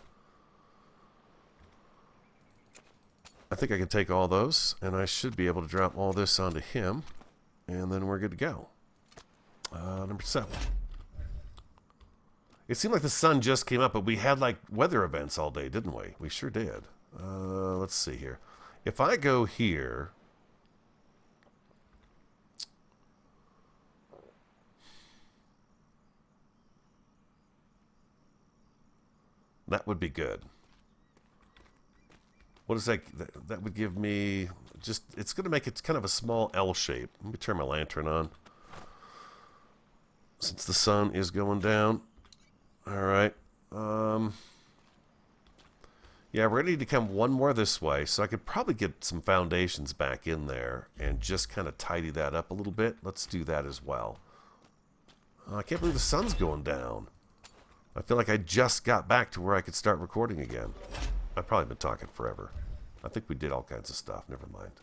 Speaker 1: I think I can take all those, and I should be able to drop all this onto him, and then we're good to go. Number 7. It seemed like the sun just came up, but we had, like, weather events all day, didn't we? We sure did. Let's see here. If I go here... That would be good. What is that? That would give me just... It's going to make it kind of a small L shape. Let me turn my lantern on. Since the sun is going down. Alright. Yeah, we're going to need to come one more this way. So I could probably get some foundations back in there. And just kind of tidy that up a little bit. Let's do that as well. I can't believe the sun's going down. I feel like I just got back to where I could start recording again. I've probably been talking forever. I think we did all kinds of stuff. Never mind.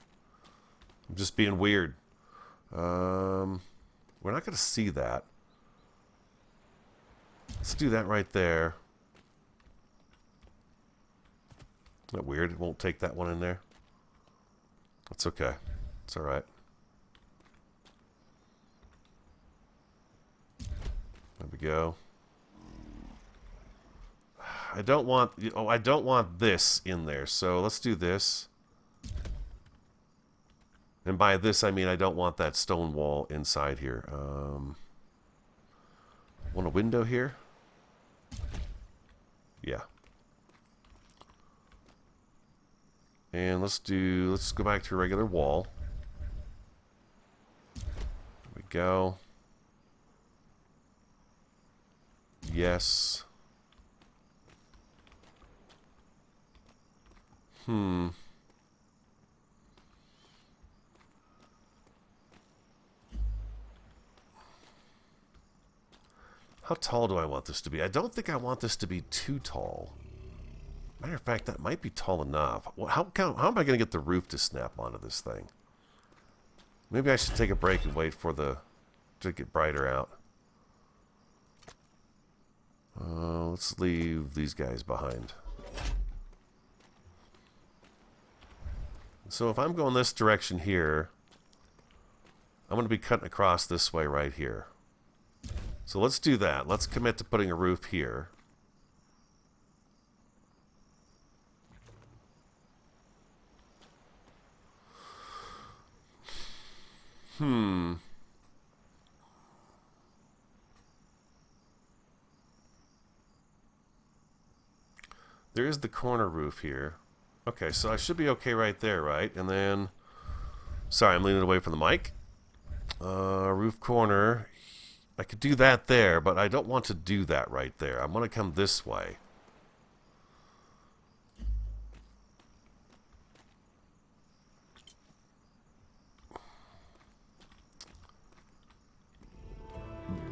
Speaker 1: I'm just being weird. We're not going to see that. Let's do that right there. Isn't that weird? It won't take that one in there. That's okay. It's all right. There we go. I don't want this in there, so let's do this. And by this, I mean I don't want that stone wall inside here. Want a window here? Yeah. And let's go back to a regular wall. There we go. Yes. How tall do I want this to be? I don't think I want this to be too tall. Matter of fact, that might be tall enough. How am I going to get the roof to snap onto this thing? Maybe I should take a break and wait for to get brighter out. Let's leave these guys behind. So if I'm going this direction here, I'm going to be cutting across this way right here. So let's do that. Let's commit to putting a roof here. There is the corner roof here. Okay, so I should be okay right there, right? And then, sorry, I'm leaning away from the mic. Roof corner. I could do that there, but I don't want to do that right there. I'm going to come this way.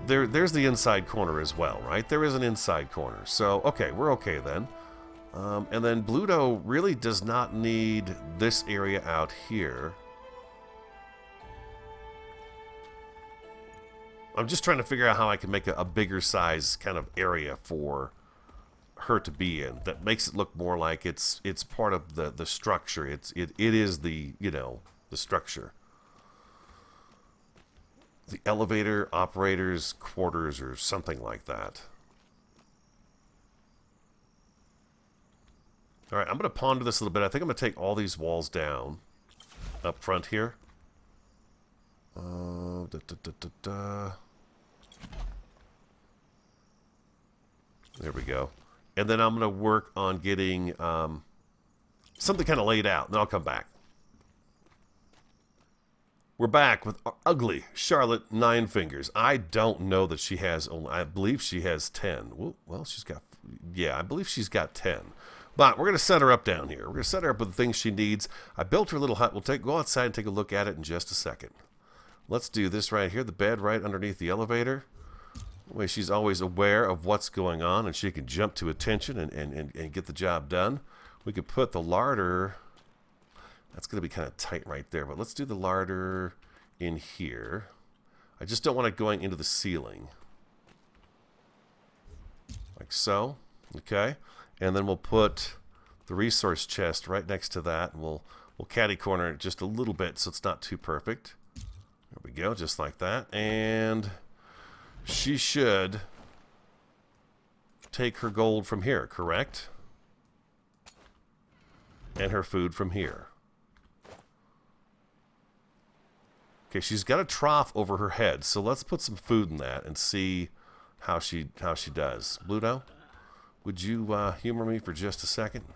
Speaker 1: There's the inside corner as well, right? There is an inside corner. So, okay, we're okay then. And then Bluto really does not need this area out here. I'm just trying to figure out how I can make a bigger size kind of area for her to be in that makes it look more like it's part of the structure. It is the, you know, the structure. The elevator operator's quarters or something like that. All right, I'm going to ponder this a little bit. I think I'm going to take all these walls down up front here. There we go. And then I'm going to work on getting something kind of laid out. Then I'll come back. We're back with ugly Charlotte Nine Fingers. I don't know that she has only... I believe she has 10. Well, she's got... Yeah, I believe she's got 10. But we're going to set her up down here. We're going to set her up with the things she needs. I built her little hut. We'll go outside and take a look at it in just a second. Let's do this right here. The bed right underneath the elevator. That way she's always aware of what's going on and she can jump to attention and get the job done. We could put the larder... That's going to be kind of tight right there. But let's do the larder in here. I just don't want it going into the ceiling. Like so. Okay. And then we'll put the resource chest right next to that. And we'll catty corner it just a little bit so it's not too perfect. There we go. Just like that. And she should take her gold from here, correct? And her food from here. Okay, she's got a trough over her head, so let's put some food in that and see how she does. Bluto, would you humor me for just a second?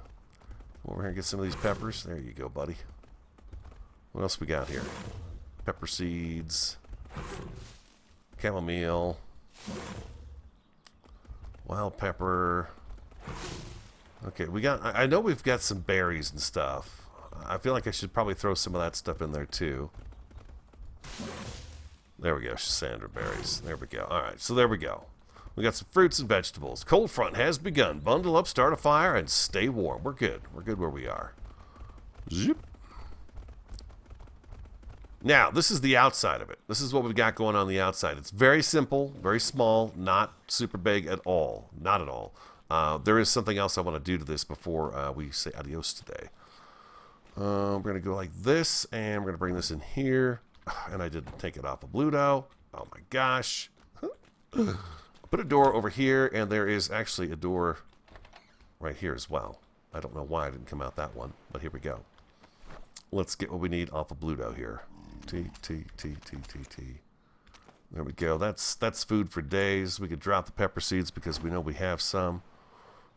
Speaker 1: Over here and get some of these peppers. There you go, buddy. What else we got here? Pepper seeds, chamomile, wild pepper. Okay, we got. I know we've got some berries and stuff. I feel like I should probably throw some of that stuff in there too. There we go, Sandra berries. There we go. All right, so there we go. We got some fruits and vegetables. Cold front has begun. Bundle up, start a fire, and stay warm. We're good. We're good where we are. Zip. Now, this is the outside of it. This is what we've got going on the outside. It's very simple, very small, not super big at all. Not at all. There is something else I want to do to this before we say adios today. We're going to go like this, and we're going to bring this in here. And I didn't take it off of Bluto. Oh my gosh. Put a door over here, and there is actually a door right here as well. I don't know why I didn't come out that one, but here we go. Let's get what we need off of Bluto here. T. There we go. That's food for days. We could drop the pepper seeds because we know we have some.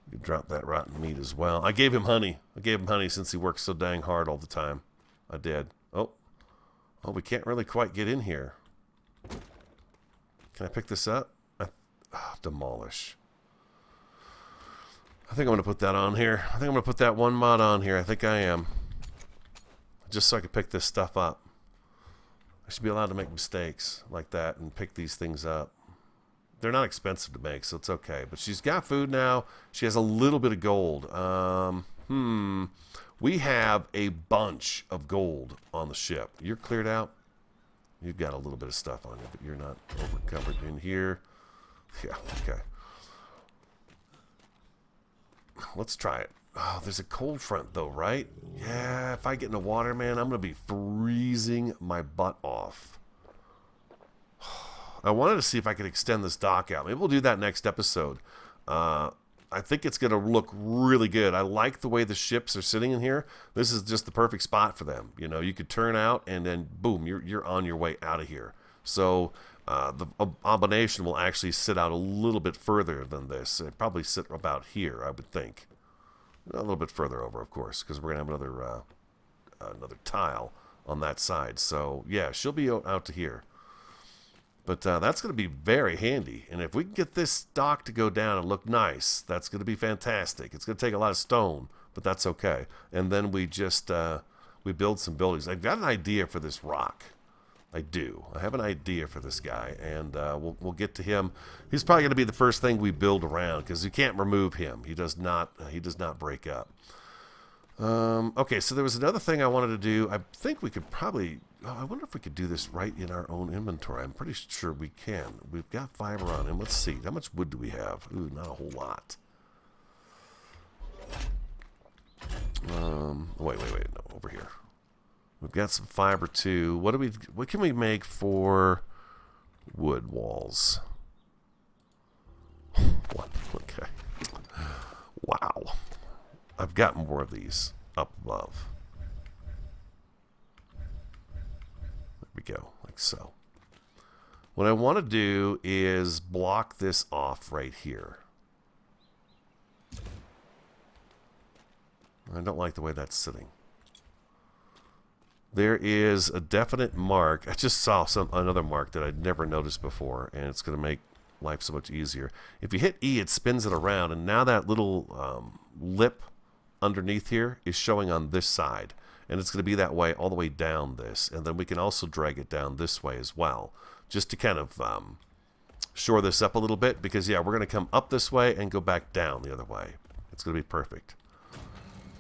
Speaker 1: We could drop that rotten meat as well. I gave him honey. I gave him honey since he works so dang hard all the time. I did. Oh, we can't really quite get in here. Can I pick this up? Demolish. I think I'm going to put that on here. I think I'm going to put that one mod on here. I think I am. Just so I can pick this stuff up. I should be allowed to make mistakes like that and pick these things up. They're not expensive to make, so it's okay. But she's got food now. She has a little bit of gold. We have a bunch of gold on the ship. You're cleared out? You've got a little bit of stuff on you, but you're not over-covered in here. Yeah, okay. Let's try it. Oh, there's a cold front, though, right? Yeah, if I get in the water, man, I'm going to be freezing my butt off. I wanted to see if I could extend this dock out. Maybe we'll do that next episode. I think it's going to look really good. I like the way the ships are sitting in here. This is just the perfect spot for them. You know, you could turn out and then boom, you're on your way out of here. So the Abomination will actually sit out a little bit further than this. It'd probably sit about here, I would think. A little bit further over, of course, because we're going to have another tile on that side. So, yeah, she'll be out to here. But that's going to be very handy. And if we can get this dock to go down and look nice, that's going to be fantastic. It's going to take a lot of stone, but that's okay. And then we just we build some buildings. I've got an idea for this rock. I do. I have an idea for this guy, and we'll get to him. He's probably going to be the first thing we build around because you can't remove him. He does not break up. Okay, so there was another thing I wanted to do. I think we could probably... Oh, I wonder if we could do this right in our own inventory. I'm pretty sure we can. We've got fiber on him. Let's see. How much wood do we have? Ooh, not a whole lot. Wait. No, over here. We've got some fiber too. What can we make for wood walls? What? Okay. Wow. I've got more of these up above. There we go, like so. What I want to do is block this off right here. I don't like the way that's sitting. There is a definite mark. I just saw another mark that I'd never noticed before, and it's going to make life so much easier. If you hit E, it spins it around, and now that little lip underneath here is showing on this side, and it's going to be that way all the way down this, and then we can also drag it down this way as well, just to kind of shore this up a little bit, because yeah, we're going to come up this way and go back down the other way. It's going to be perfect.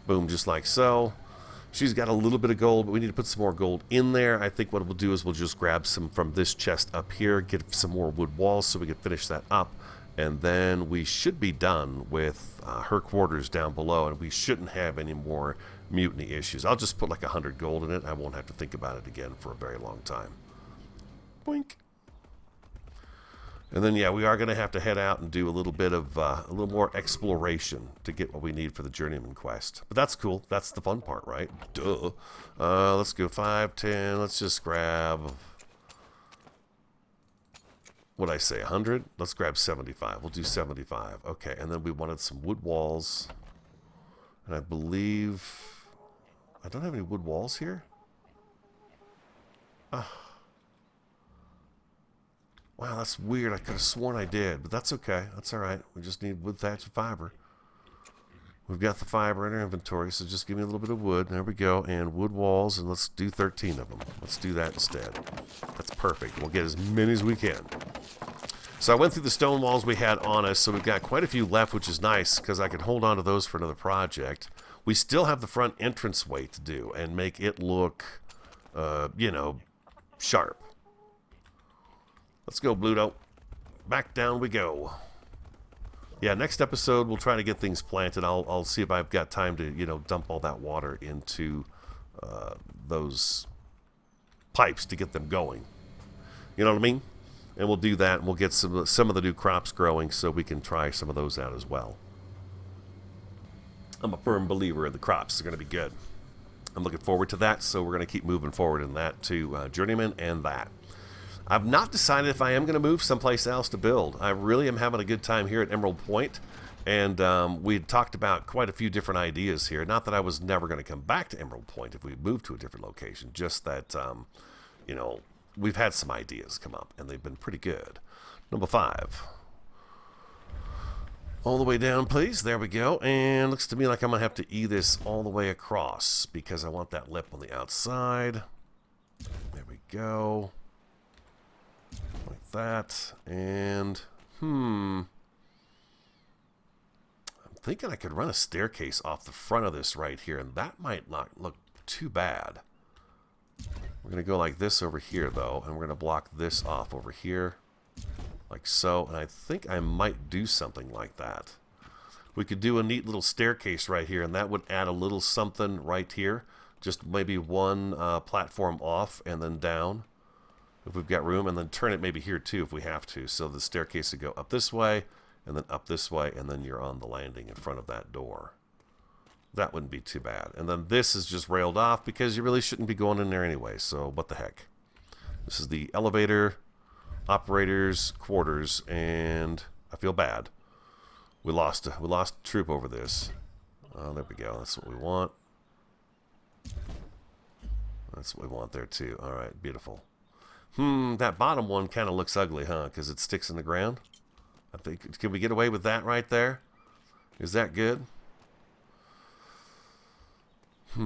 Speaker 1: Boom, just like so. She's got a little bit of gold, but we need to put some more gold in there. I think what we'll do is we'll just grab some from this chest up here, get some more wood walls so we can finish that up, and then we should be done with her quarters down below, and we shouldn't have any more mutiny issues. I'll just put like 100 gold in it. I won't have to think about it again for a very long time. Boink. And then, yeah, we are going to have to head out and do a little bit of, a little more exploration to get what we need for the Journeyman quest. But that's cool. That's the fun part, right? Duh. Let's go 5, 10. Let's just grab, what'd I say, 100? Let's grab 75. We'll do 75. Okay, and then we wanted some wood walls. And I believe, I don't have any wood walls here. Wow, that's weird. I could have sworn I did, but that's okay. That's all right. We just need wood, thatch, and fiber. We've got the fiber in our inventory, so just give me a little bit of wood. There we go. And wood walls, and let's do 13 of them. Let's do that instead. That's perfect. We'll get as many as we can. So I went through the stone walls we had on us, so we've got quite a few left, which is nice, because I can hold on to those for another project. We still have the front entranceway to do and make it look, you know, sharp. Let's go, Bluto. Back down we go. Yeah, next episode we'll try to get things planted. I'll see if I've got time to, you know, dump all that water into those pipes to get them going. You know what I mean? And we'll do that, and we'll get some of the new crops growing so we can try some of those out as well. I'm a firm believer in the crops. They're going to be good. I'm looking forward to that, so we're going to keep moving forward in that to Journeyman and that. I've not decided if I am going to move someplace else to build. I really am having a good time here at Emerald Point, and we had talked about quite a few different ideas here. Not that I was never going to come back to Emerald Point if we moved to a different location, just that, you know, we've had some ideas come up, and they've been pretty good. Number 5. All the way down, please. There we go. And looks to me like I'm going to have to E this all the way across because I want that lip on the outside. There we go. Like that. And, I'm thinking I could run a staircase off the front of this right here, and that might not look too bad. We're going to go like this over here, though, and we're going to block this off over here, like so, and I think I might do something like that. We could do a neat little staircase right here, and that would add a little something right here, just maybe one platform off and then down, if we've got room, and then turn it maybe here, too, if we have to, so the staircase would go up this way, and then up this way, and then you're on the landing in front of that door. That wouldn't be too bad. And then this is just railed off because you really shouldn't be going in there anyway, so what the heck. This is the elevator, operators, quarters, and I feel bad. We lost a troop over this. Oh, there we go. That's what we want. That's what we want there, too. All right, beautiful. That bottom one kind of looks ugly, huh? Because it sticks in the ground. I think, can we get away with that right there? Is that good? We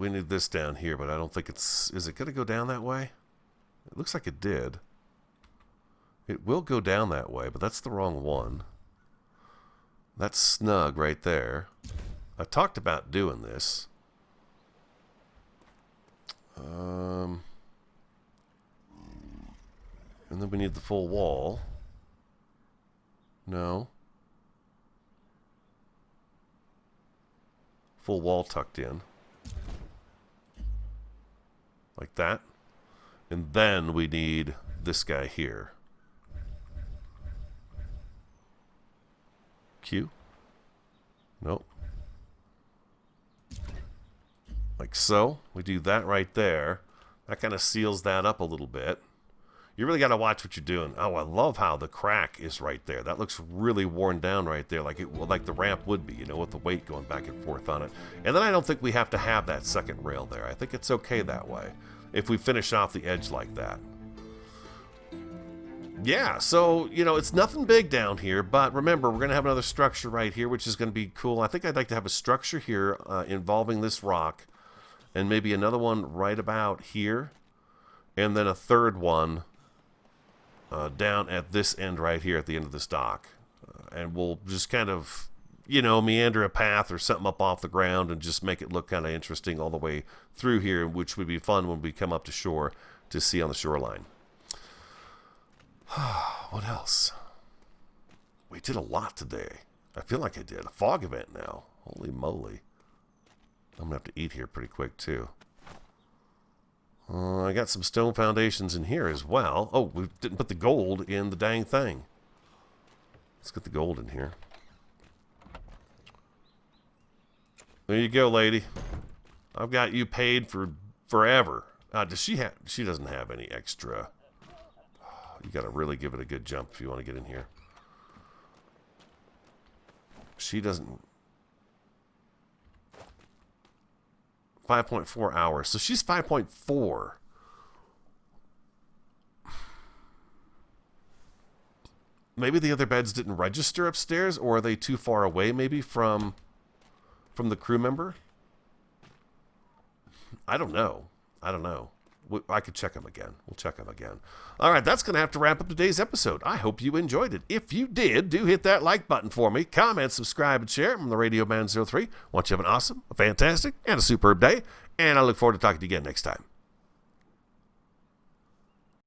Speaker 1: need this down here, but I don't think it's. Is it going to go down that way? It looks like it did. It will go down that way, but that's the wrong one. That's snug right there. I talked about doing this. And then we need the full wall. No. Full wall tucked in. Like that. And then we need this guy here. Q? Nope. Like so. We do that right there. That kind of seals that up a little bit. You really got to watch what you're doing. Oh, I love how the crack is right there. That looks really worn down right there, like the ramp would be, you know, with the weight going back and forth on it. And then I don't think we have to have that second rail there. I think it's okay that way if we finish off the edge like that. Yeah, so, you know, it's nothing big down here, but remember, we're going to have another structure right here, which is going to be cool. I think I'd like to have a structure here involving this rock, and maybe another one right about here, and then a third one down at this end right here at the end of this dock. And we'll just kind of, you know, meander a path or something up off the ground and just make it look kind of interesting all the way through here, which would be fun when we come up to shore to see on the shoreline. What else? We did a lot today. I feel like I did. A fog event now. Holy moly. I'm going to have to eat here pretty quick, too. I got some stone foundations in here as well. Oh, we didn't put the gold in the dang thing. Let's get the gold in here. There you go, lady. I've got you paid for forever. Does she have? She doesn't have any extra. You got to really give it a good jump if you want to get in here. She doesn't. 5.4 hours. So she's 5.4. Maybe the other beds didn't register upstairs, or are they too far away maybe from the crew member? I don't know. I don't know. I could check them again. We'll check them again. All right, that's going to have to wrap up today's episode. I hope you enjoyed it. If you did, do hit that like button for me. Comment, subscribe, and share. I'm the Radio Man 03. Want you to have an awesome, a fantastic, and a superb day. And I look forward to talking to you again next time.